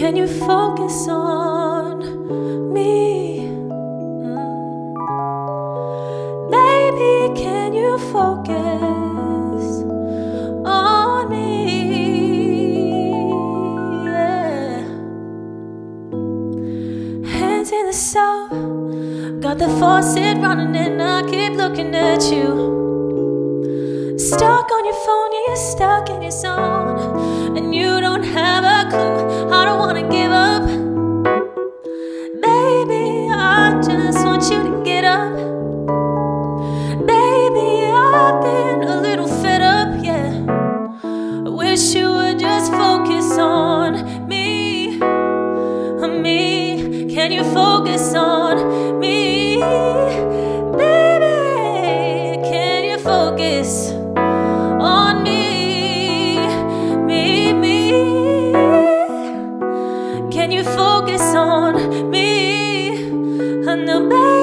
can you focus on me? Baby, can you focus on me? Yeah. Hands in the soap, got the faucet running and I keep looking at you. Stuck on your phone, yeah, you're stuck in your zone, and you don't have a clue. I don't wanna give up. Baby, I just want you to get up. Baby, I've been a little fed up, yeah. I wish you would just focus on me. Me, can you focus on me? Baby, can you focus on me? Me. Can you focus on me? I know, baby.